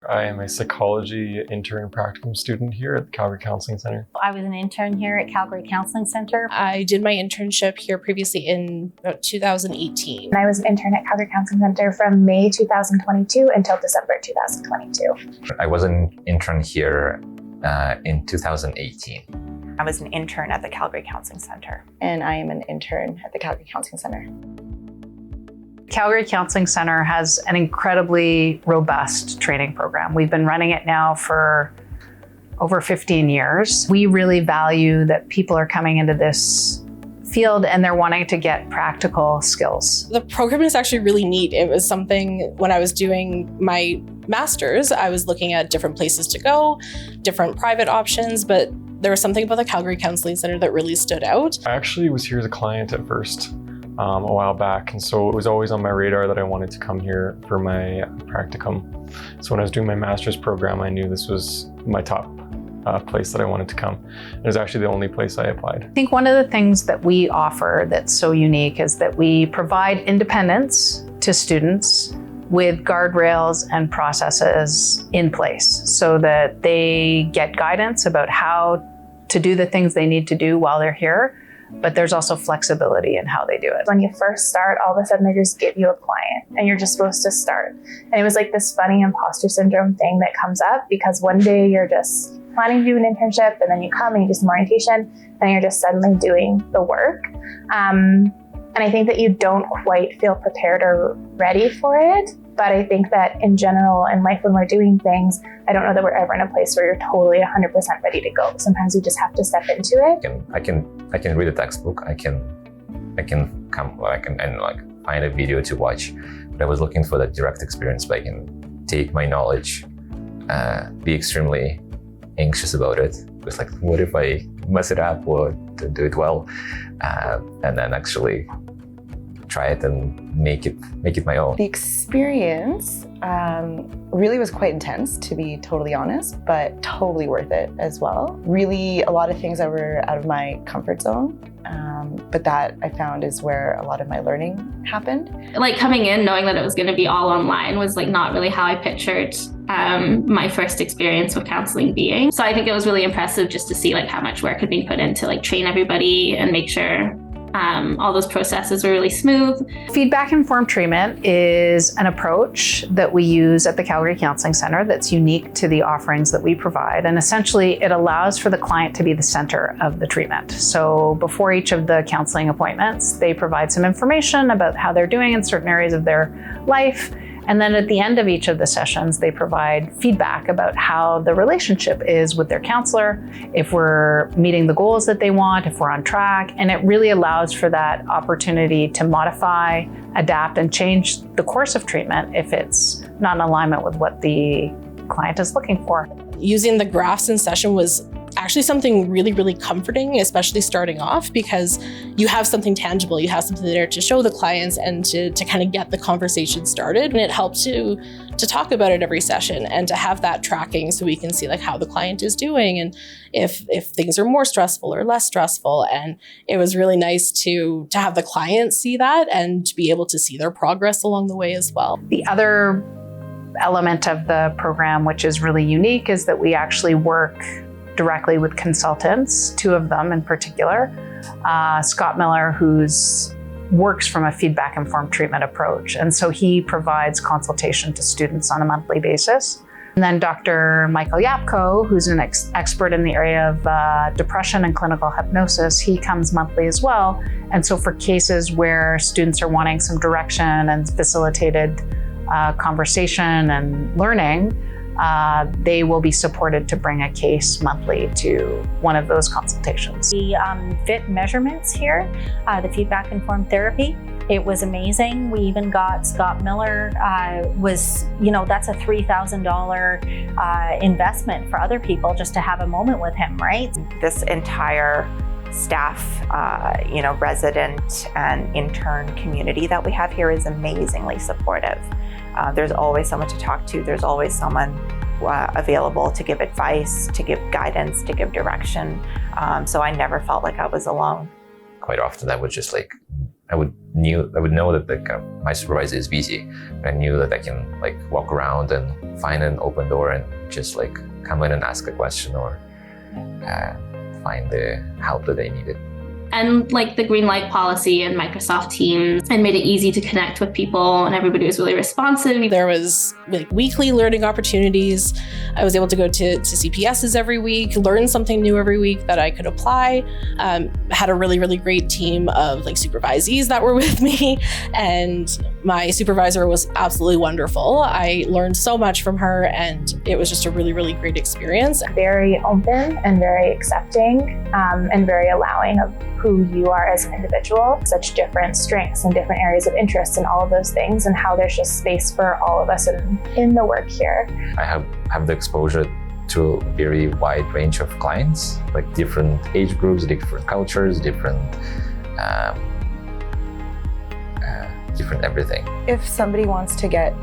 I am a psychology intern practicum student here at the Calgary Counselling Centre. I was an intern here at Calgary Counselling Centre. I did my internship here previously in about 2018. And I was an intern at Calgary Counselling Centre from May 2022 until December 2022. I was an intern here in 2018. I was an intern at the Calgary Counselling Centre. And I am an intern at the Calgary Counselling Centre. Calgary Counselling Centre has an incredibly robust training program. We've been running it now for over 15 years. We really value that people are coming into this field and they're wanting to get practical skills. The program is actually really neat. It was something when I was doing my master's, I was looking at different places to go, different private options, but there was something about the Calgary Counselling Centre that really stood out. I actually was here as a client at first. A while back, and so it was always on my radar that I wanted to come here for my practicum. So when I was doing my master's program, I knew this was my top place that I wanted to come. It was actually the only place I applied. I think one of the things that we offer that's so unique is that we provide independence to students with guardrails and processes in place so that they get guidance about how to do the things they need to do while they're here. But there's also flexibility in how they do it. When you first start, all of a sudden they just give you a client and you're just supposed to start. And it was like this funny imposter syndrome thing that comes up because one day you're just planning to do an internship and then you come and you do some orientation and you're just suddenly doing the work. And I think that you don't quite feel prepared or ready for it. But I think that in general in life when we're doing things, I don't know that we're ever in a place where you're totally 100% ready to go. Sometimes you just have to step into it. I can read a textbook. I can find a video to watch. But I was looking for that direct experience where I can take my knowledge, be extremely anxious about it. It's like, what if I mess it up or don't do it well, and then actually try it and make it my own. The experience really was quite intense, to be totally honest, but totally worth it as well. Really, a lot of things that were out of my comfort zone, but that I found is where a lot of my learning happened. Like coming in, knowing that it was going to be all online was like not really how I pictured my first experience with counseling being. So I think it was really impressive just to see like how much work had been put in to like train everybody and make sure all those processes were really smooth. Feedback-informed treatment is an approach that we use at the Calgary Counselling Centre that's unique to the offerings that we provide. And essentially, it allows for the client to be the center of the treatment. So before each of the counseling appointments, they provide some information about how they're doing in certain areas of their life. And then at the end of each of the sessions, they provide feedback about how the relationship is with their counselor, if we're meeting the goals that they want, if we're on track. And it really allows for that opportunity to modify, adapt, and change the course of treatment if it's not in alignment with what the client is looking for. Using the graphs in session was actually something really, really comforting, especially starting off, because you have something tangible, you have something there to show the clients and to kind of get the conversation started. And it helps to talk about it every session and to have that tracking so we can see like how the client is doing and if things are more stressful or less stressful. And it was really nice to have the client see that and to be able to see their progress along the way as well. The other element of the program, which is really unique, is that we actually work directly with consultants, two of them in particular. Scott Miller, who's works from a feedback-informed treatment approach. And so he provides consultation to students on a monthly basis. And then Dr. Michael Yapko, who's an expert in the area of depression and clinical hypnosis, he comes monthly as well. And so for cases where students are wanting some direction and facilitated conversation and learning, they will be supported to bring a case monthly to one of those consultations. The FIT measurements here, the feedback-informed therapy, it was amazing. We even got Scott Miller, that's a $3,000 investment for other people just to have a moment with him, right? This entire staff, resident and intern community that we have here is amazingly supportive. There's always someone to talk to. There's always someone available to give advice, to give guidance, to give direction. So I never felt like I was alone. Quite often I would would know that like my supervisor is busy, but I knew that I can like walk around and find an open door and just like come in and ask a question or find the help that they needed. And like the green light policy and Microsoft Teams, and made it easy to connect with people, and everybody was really responsive. There was like weekly learning opportunities. I was able to go to CPSs every week, learn something new every week that I could apply. Had a really, really great team of like supervisees that were with me, and my supervisor was absolutely wonderful. I learned so much from her, and it was just a really, really great experience. Very open and very accepting and very allowing of who you are as an individual, such different strengths and different areas of interest and all of those things, and how there's just space for all of us in the work here. I have the exposure to a very wide range of clients, like different age groups, different cultures, different everything. If somebody wants to get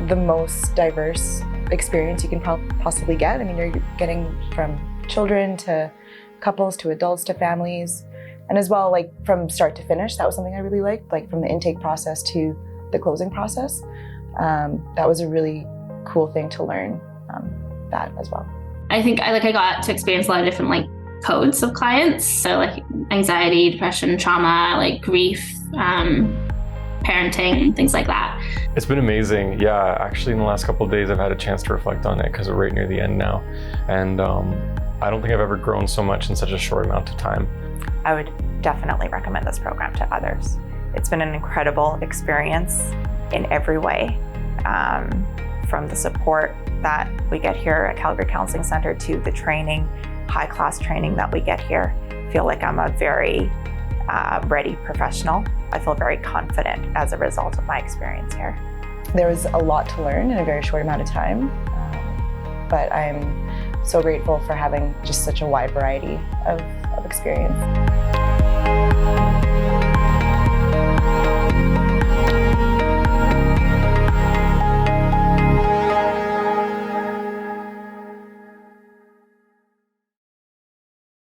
the most diverse experience you can possibly get, I mean, you're getting from children to couples to adults to families, and as well, like from start to finish, that was something I really liked, like from the intake process to the closing process. That was a really cool thing to learn that as well. I think I got to experience a lot of different like codes of clients. So like anxiety, depression, trauma, like grief, parenting, things like that. It's been amazing. Yeah, actually in the last couple of days, I've had a chance to reflect on it because we're right near the end now. And I don't think I've ever grown so much in such a short amount of time. I would definitely recommend this program to others. It's been an incredible experience in every way, from the support that we get here at Calgary Counseling Centre to the training, high-class training that we get here. I feel like I'm a very ready professional. I feel very confident as a result of my experience here. There was a lot to learn in a very short amount of time, but I'm so grateful for having just such a wide variety of experience.